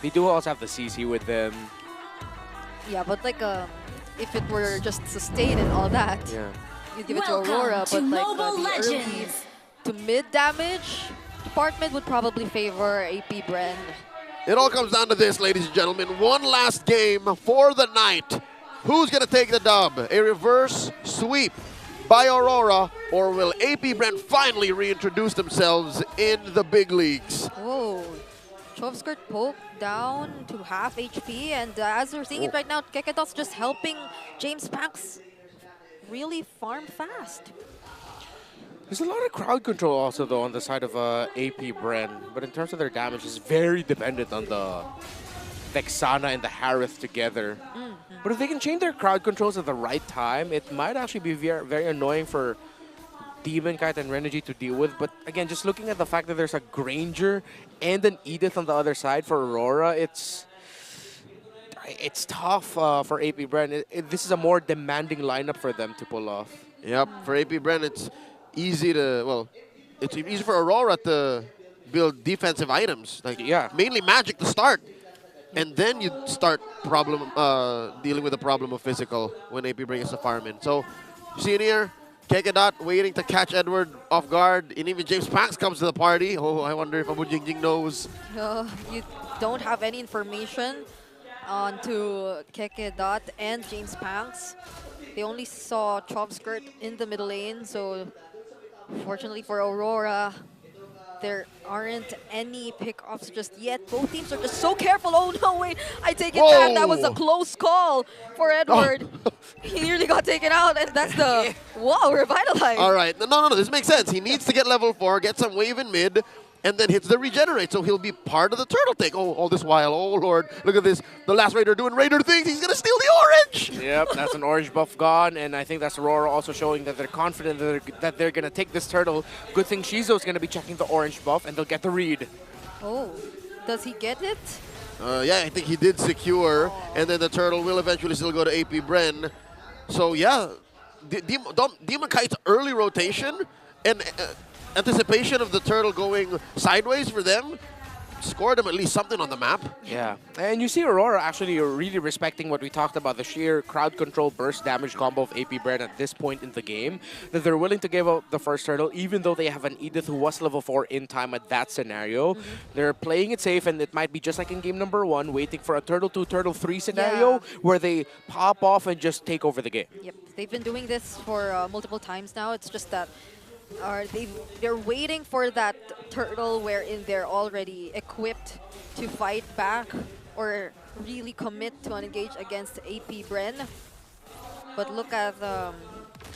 They do also have the CC with them. Yeah, but like if it were just sustain and all that, Yeah. you'd give it to Aurora. But like the early to mid damage department would probably favor AP BREN. It all comes down to this, ladies and gentlemen. One last game for the night. Who's going to take the dub? A reverse sweep by Aurora, or will AP BREN finally reintroduce themselves in the big leagues? Oh, Chovskirt poke down to half HP, and as we're seeing it right now, Kekedot's just helping James Pax really farm fast. There's a lot of crowd control also though on the side of AP BREN, but in terms of their damage, it's very dependent on the Vexana and the Harith together. But if they can change their crowd controls at the right time, it might actually be very, very annoying for Demon Kite and Renegi to deal with. But again, just looking at the fact that there's a Granger and an Edith on the other side for Aurora, it's tough for AP BREN. This is a more demanding lineup for them to pull off. Yep, for AP BREN, it's easy to, well, it's easy for Aurora to build defensive items. Like, yeah, mainly magic to start. And then you start dealing with the problem of physical when AP brings the farm in. So, you see it here, Kekedot waiting to catch Edward off guard, and even James Pax comes to the party. Oh, I wonder if Abu Jingjing knows. You don't have any information onto Kekedot and James Pax. They only saw Chovskirt in the middle lane, so fortunately for Aurora, there aren't any pick-offs just yet. Both teams are just so careful. Oh no, wait, I take it back. That was a close call for Edward. Oh. He nearly got taken out, and that's the, wow, revitalize. All right, no, this makes sense. He needs to get level 4, get some wave in mid, and then hits the regenerate, so he'll be part of the turtle take. Oh, all this while, oh lord, look at this. The last Raider doing Raider things. He's gonna steal the orange. Yep, that's an orange buff gone, and I think that's Aurora also showing that they're confident that they're gonna take this turtle. Good thing Shizo's gonna be checking the orange buff, and they'll get the read. Oh, does he get it? Yeah, I think he did secure, and then the turtle will eventually still go to AP BREN. So yeah, Demon Kite's early rotation and anticipation of the turtle going sideways for them scored them at least something on the map. Yeah, and you see Aurora actually really respecting what we talked about, the sheer crowd control burst damage combo of AP BREN at this point in the game, that they're willing to give up the first turtle even though they have an Edith who was level 4 in time at that scenario. They're playing it safe, and it might be just like in game number 1, waiting for a turtle 2, turtle 3 scenario where they pop off and just take over the game. Yep, they've been doing this for multiple times now. It's just that they're waiting for that turtle wherein they're already equipped to fight back or really commit to an engage against AP BREN. But look at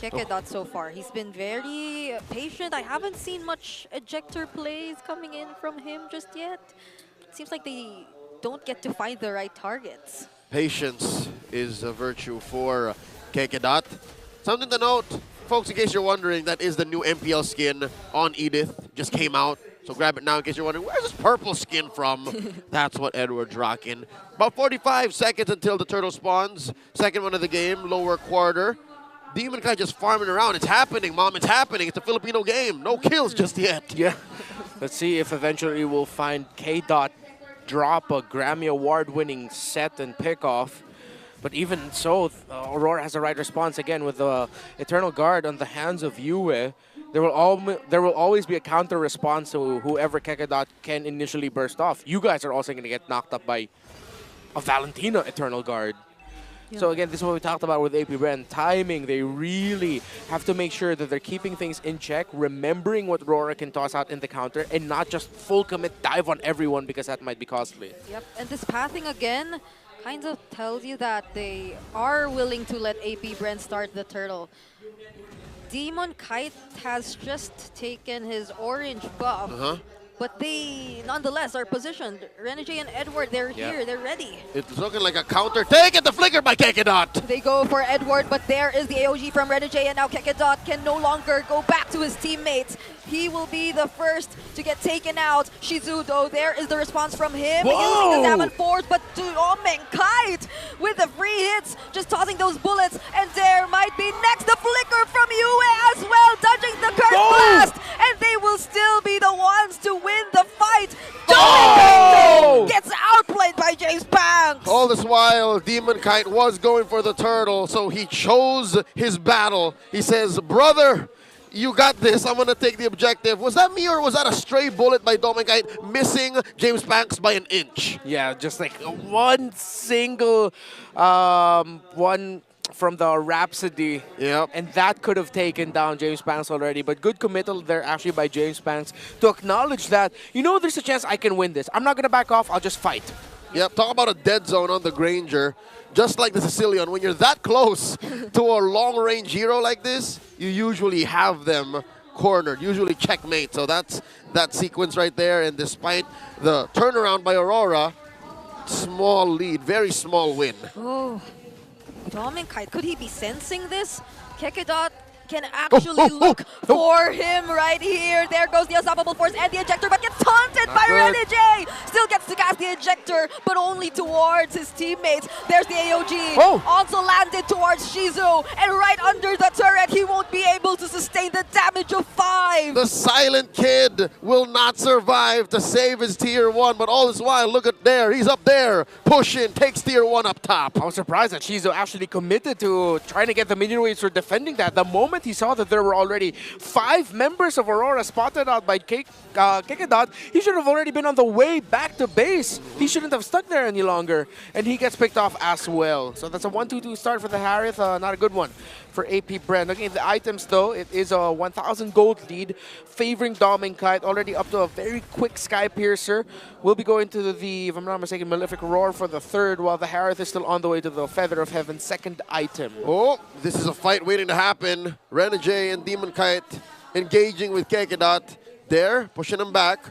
Kekedot so far. He's been very patient. I haven't seen much ejector plays coming in from him just yet. It seems like they don't get to find the right targets. Patience is a virtue for Kekedot. Something to note, folks, in case you're wondering, that is the new MPL skin on Edith. Just came out, so grab it now in case you're wondering, where's this purple skin from? That's what Edward's rocking. About 45 seconds until the turtle spawns. Second one of the game, lower quarter. Demon Kite just farming around. It's happening, Mom, it's happening. It's a Filipino game. No kills just yet. Yeah. Let's see if eventually we'll find K-Dot drop a Grammy Award-winning set and pick-off. But even so, Aurora has the right response again with the Eternal Guard on the hands of Yue. There will always be a counter response to whoever Kekedot can initially burst off. You guys are also going to get knocked up by a Valentina Eternal Guard. Yeah. So again, this is what we talked about with AP BREN. Timing, they really have to make sure that they're keeping things in check, remembering what Aurora can toss out in the counter, and not just full commit dive on everyone because that might be costly. Yep, and this pathing again kind of tells you that they are willing to let AP BREN start the turtle. Demon Kite has just taken his orange buff, but they nonetheless are positioned. Renegi and Edward, they're here, they're ready. It's looking like a counter take at the flicker by Kekedot. They go for Edward, but there is the AOG from Renegi, and now Kekedot can no longer go back to his teammates. He will be the first to get taken out. Shizu, though, there is the response from him. Using the Salmon Force, but Demon Kite with the free hits, just tossing those bullets, and there might be next the flicker from Yue as well, dodging the curse blast, and they will still be the ones to win the fight. Oh! Gets outplayed by James Banks. All this while, Demon Kite was going for the turtle, so he chose his battle. He says, brother, you got this. I'm going to take the objective. Was that me or was that a stray bullet by Demon Kite missing James Banks by an inch? Yeah, just like one single one from the Rhapsody. Yep. And that could have taken down James Banks already. But good committal there actually by James Banks to acknowledge that, you know, there's a chance I can win this. I'm not going to back off. I'll just fight. Yep, talk about a dead zone on the Granger. Just like the Sicilian, when you're that close to a long-range hero like this, you usually have them cornered, usually checkmate. So that's that sequence right there. And despite the turnaround by Aurora, small lead, very small win. Oh, Kite, could he be sensing this? Kekedot can actually look for him right here. There goes the Unstoppable Force and the Ejector, but gets taunted by Renegade. Still gets to cast the Ejector, but only towards his teammates. There's the AOG. Also landed towards Shizu, and right under the turret, he won't be able to sustain the damage of 5. The Silent Kid will not survive to save his Tier 1, but all this while, look at there. He's up there, pushing, takes Tier 1 up top. I was surprised that Shizu actually committed to trying to get the minion waves for defending that. The moment he saw that there were already 5 members of Aurora spotted out by Kekedot, he should have already been on the way back to base. He shouldn't have stuck there any longer. And he gets picked off as well. So that's a 1-2-2 start for the Harith. Not a good one for AP BREN. Looking at the items though, it is a 1,000 gold lead, favoring Kite, already up to a very quick Sky Piercer. We'll be going to the, if I'm not mistaken, Malefic Roar for the 3rd, while the Harith is still on the way to the Feather of Heaven, 2nd item. Oh, this is a fight waiting to happen. Renegade and Demon Kite engaging with Kekedot. There, pushing him back.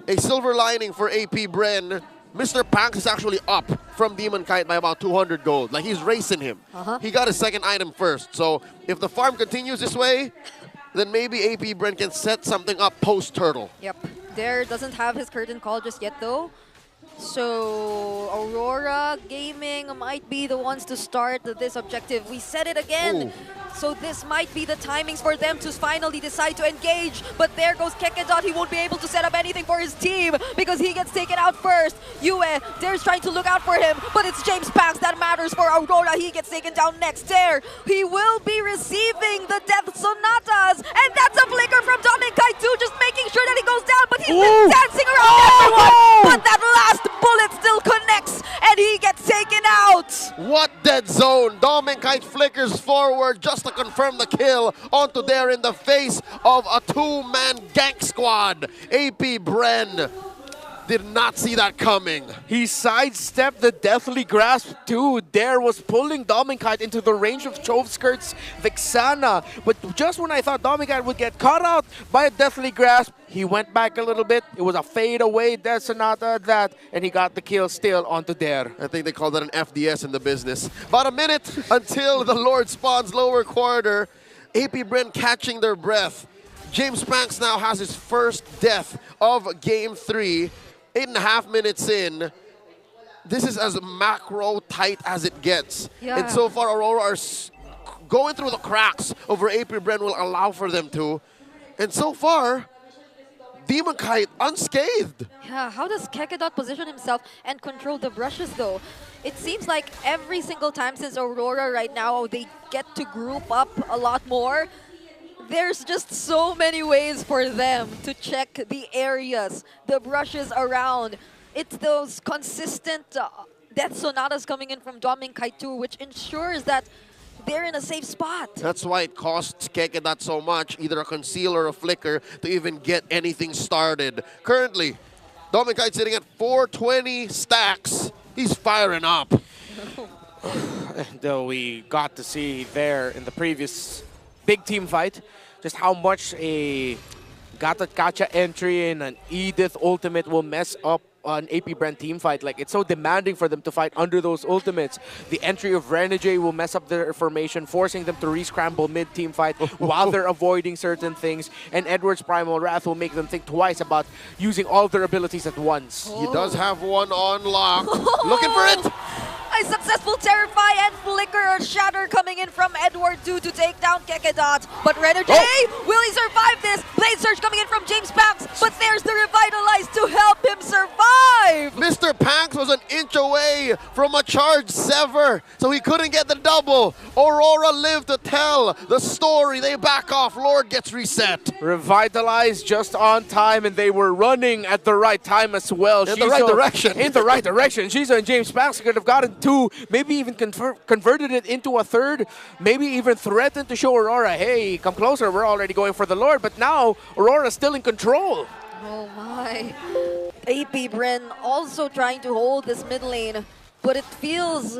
A silver lining for AP BREN. Mr. Panks is actually up from Demon Kite by about 200 gold. Like, he's racing him. He got his 2nd item first. So if the farm continues this way, then maybe AP BREN can set something up post-turtle. Yep. Dare doesn't have his curtain call just yet though. So Aurora Gaming might be the ones to start this objective. We said it again. So this might be the timings for them to finally decide to engage. But there goes Kekedot. He won't be able to set up anything for his team because he gets taken out first. Yue, Dare's trying to look out for him, but it's James Banks that matters for Aurora. He gets taken down next. Dare, he will be receiving the Death Sonatas. And that's a flicker from Kite too, just making sure that he goes down. But he's been dancing around everyone. But that last bullet still connects, and he gets taken out. What dead zone? Kite flickers forward just to confirm the kill onto there in the face of a 2-man gank squad. AP BREN did not see that coming. He sidestepped the Deathly Grasp too. Dare was pulling Kite into the range of Chovskirt's Vexana. But just when I thought Kite would get caught out by a Deathly Grasp, he went back a little bit. It was a fade away Death Sonata and he got the kill still onto Dare. I think they call that an FDS in the business. About a minute until the Lord spawns lower quarter. AP BREN catching their breath. James Banks now has his first death of Game 3. 8.5 minutes in. This is as macro tight as it gets. Yeah. And so far, Aurora are going through the cracks of where AP BREN will allow for them to. And so far, Demon Kite unscathed. Yeah, how does Kekedot position himself and control the brushes though? It seems like every single time since Aurora right now, they get to group up a lot more. There's just so many ways for them to check the areas, the brushes around. It's those consistent Death Sonatas coming in from Kite too, which ensures that they're in a safe spot. That's why it costs Kekedot so much, either a conceal or a flicker, to even get anything started. Currently, Kite sitting at 420 stacks. He's firing up. Though we got to see there in the previous big team fight just how much a Gotcha entry in an Edith ultimate will mess up an AP BREN team fight. Like, it's so demanding for them to fight under those ultimates. The entry of Renegade will mess up their formation, forcing them to re-scramble mid-team fight while they're avoiding certain things. And Edward's Primal Wrath will make them think twice about using all their abilities at once. He does have one on lock. Looking for it! nice successful Terrify and Flicker. Shatter coming in from Edward 2 to take down Kekedot. But Renegade, will he survive this? Blade Surge coming in from James Pax, but there's the Revitalize to help him survive. Mr. Panks was an inch away from a charge sever, so he couldn't get the double. Aurora lived to tell the story. They back off. Lord gets reset. Revitalized just on time, and they were running at the right time as well. In the right direction. In the right direction. Shizu and James Pax could have gotten two, maybe even converted it into a third, maybe even threatened to show Aurora, hey, come closer, we're already going for the Lord. But now, Aurora's still in control. Oh my. AP BREN also trying to hold this mid lane, but it feels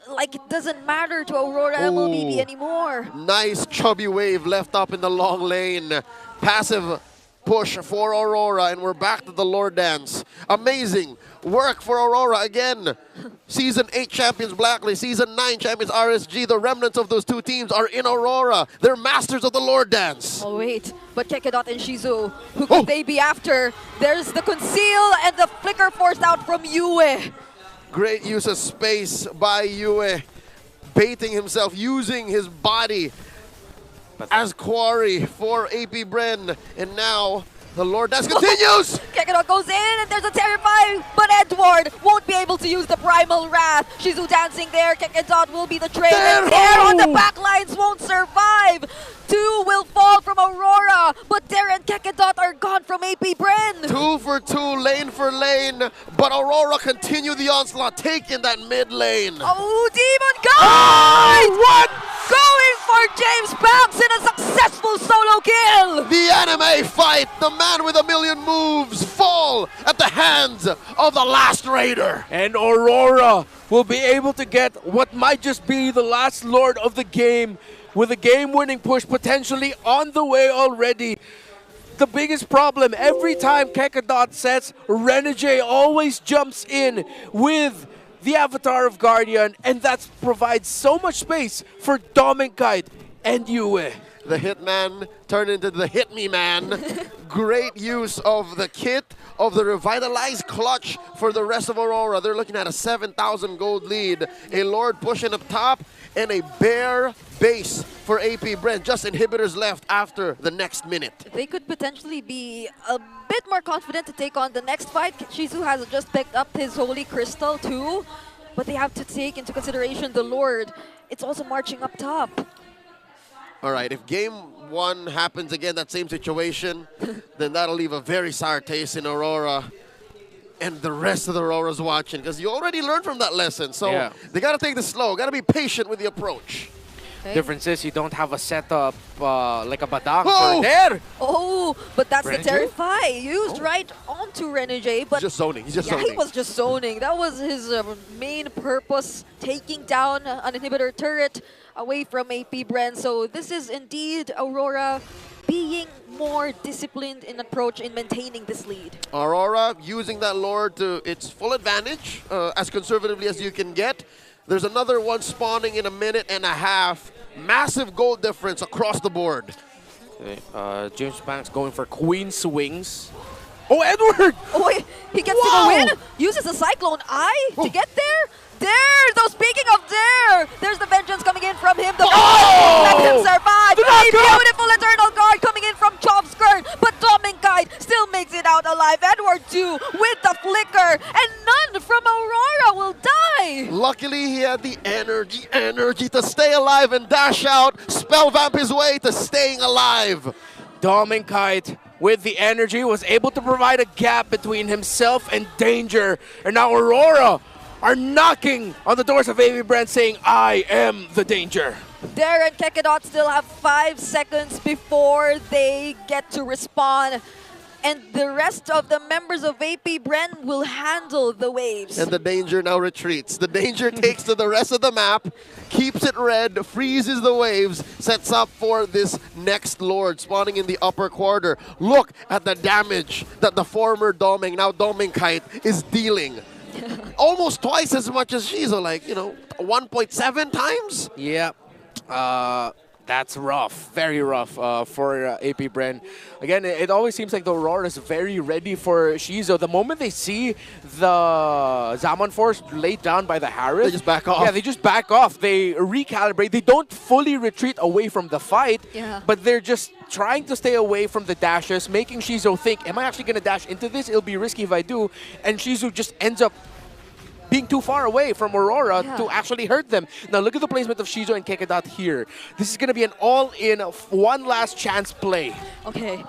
like it doesn't matter to Aurora MLBB anymore. Nice chubby wave left up in the long lane. Passive push for Aurora, and we're back to the Lord Dance. Amazing work for Aurora again. Season 8 champions Blacklist, Season 9 champions RSG. The remnants of those two teams are in Aurora. They're masters of the Lord Dance. Oh wait, but Kekedot and Shizu, who could they be after? There's the Conceal and the Flicker forced out from Yue. Great use of space by Yue, baiting himself, using his body as quarry for AP BREN. And now the Lord Dance continues! Kekedot goes in and there's a Terrify, but Edward won't be able to use the Primal Wrath. Shizu dancing there, Kekedot will be the train, and there on the back lines won't survive. Two will fall from Aurora, but Dare and Kekedot are gone from AP BREN. 2 for 2, lane for lane, but Aurora continue the onslaught, taking that mid lane. Oh, Demon Guide! What? Going for James Pax in a successful solo kill! The anime fight, the man with a million moves, fall at the hands of the last Raider. And Aurora will be able to get what might just be the last Lord of the game, with a game-winning push potentially on the way already. The biggest problem, every time Kekedot sets, Renegade always jumps in with the Avatar of Guardian, and that provides so much space for Dominkite and Yue. The Hitman turned into the Hit Me Man. Great use of the kit, of the revitalized clutch for the rest of Aurora. They're looking at a 7,000 gold lead. A Lord pushing up top, and a bare base for AP BREN. Just inhibitors left after the next minute. They could potentially be a bit more confident to take on the next fight. Shizu has just picked up his Holy Crystal too, but they have to take into consideration the Lord. It's also marching up top. All right, if game 1 happens again, that same situation, then that'll leave a very sour taste in Aurora and the rest of the Auroras watching, because you already learned from that lesson. So they got to take this slow, got to be patient with the approach. Okay. Difference is you don't have a setup like a Badang for there. Oh, but that's Renegade? the Terrify used right onto Renegade. But He's just zoning. He's just yeah, zoning. he was just zoning. That was his main purpose, taking down an inhibitor turret away from AP BREN. So this is indeed Aurora being more disciplined in approach in maintaining this lead. Aurora using that Lord to its full advantage, as conservatively as you can get. There's another one spawning in a minute and a half. Massive gold difference across the board. Okay, James Pax going for Queen Swings. Oh, Edward! Oh, wait, he gets to go in, uses a Cyclone Eye to get there. There! So speaking of there, there's the vengeance coming in from him. The let him survive. A beautiful Eternal Guard coming in from Chopskirt, but Dominkite still makes it out alive. Edward 2 with the flicker, and none from Aurora will die. Luckily, he had the energy to stay alive and dash out, spell vamp his way to staying alive. Dominkite, with the energy, was able to provide a gap between himself and danger. And now Aurora are knocking on the doors of AP BREN saying, I am the danger. Dare and Kekedot still have 5 seconds before they get to respawn. And the rest of the members of AP BREN will handle the waves. And the danger now retreats. The danger takes to the rest of the map, keeps it red, freezes the waves, sets up for this next Lord spawning in the upper quarter. Look at the damage that the former Doming, now Dominkite, is dealing. Almost twice as much as Shizu, like, 1.7 times? Yeah. That's rough, very rough for AP BREN. Again, it always seems like the Aurora is very ready for Shizo. The moment they see the Zaman Force laid down by the Harris, they just back off. Yeah, they just back off. They recalibrate. They don't fully retreat away from the fight, but they're just trying to stay away from the dashes, making Shizo think, am I actually going to dash into this? It'll be risky if I do. And Shizu just ends up being too far away from Aurora to actually hurt them. Now look at the placement of Shizo and Kekedat here. This is going to be an all-in, one last chance play. Okay.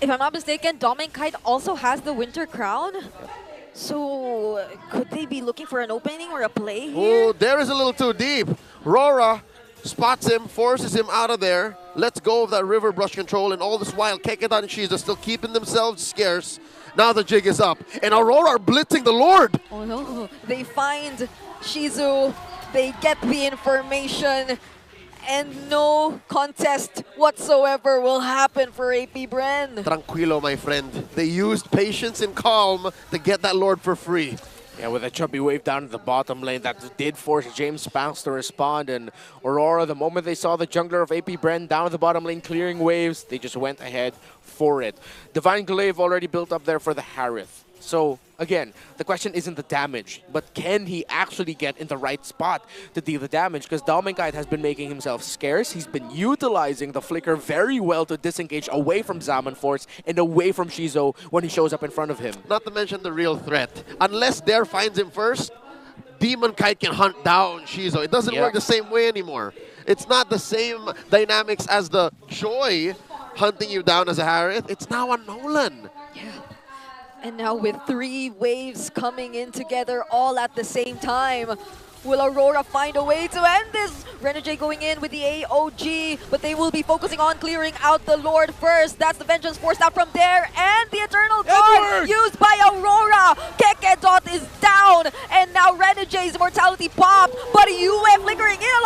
If I'm not mistaken, Kite also has the Winter Crown. So could they be looking for an opening or a play here? Oh, there is a little too deep. Aurora spots him, forces him out of there, lets go of that river brush control, and all this while Kekedat and Shizo still keeping themselves scarce. Now the jig is up, and Aurora are blitzing the Lord. Oh no, they find Shizu, they get the information, and no contest whatsoever will happen for AP BREN. Tranquilo, my friend. They used patience and calm to get that Lord for free. Yeah, with a chubby wave down in the bottom lane, that did force James Spanks to respond. And Aurora, the moment they saw the jungler of AP BREN down the bottom lane clearing waves, they just went ahead for it. Divine Glaive already built up there for the Harith. So, again, the question isn't the damage, but can he actually get in the right spot to deal the damage? Because Kite has been making himself scarce. He's been utilizing the flicker very well to disengage away from Zaman Force and away from Shizo when he shows up in front of him. Not to mention the real threat. Unless Dare finds him first, Kite can hunt down Shizo. It doesn't work the same way anymore. It's not the same dynamics as the Joy hunting you down as a Harith. It's now a Nolan. Yeah. And now with 3 waves coming in together all at the same time, will Aurora find a way to end this? Renegade going in with the AOG, but they will be focusing on clearing out the Lord first. That's the Vengeance forced out from there, and the Eternal Guard used by Aurora. Kekedot is down, and now Renegade's immortality popped, but Yue flickering in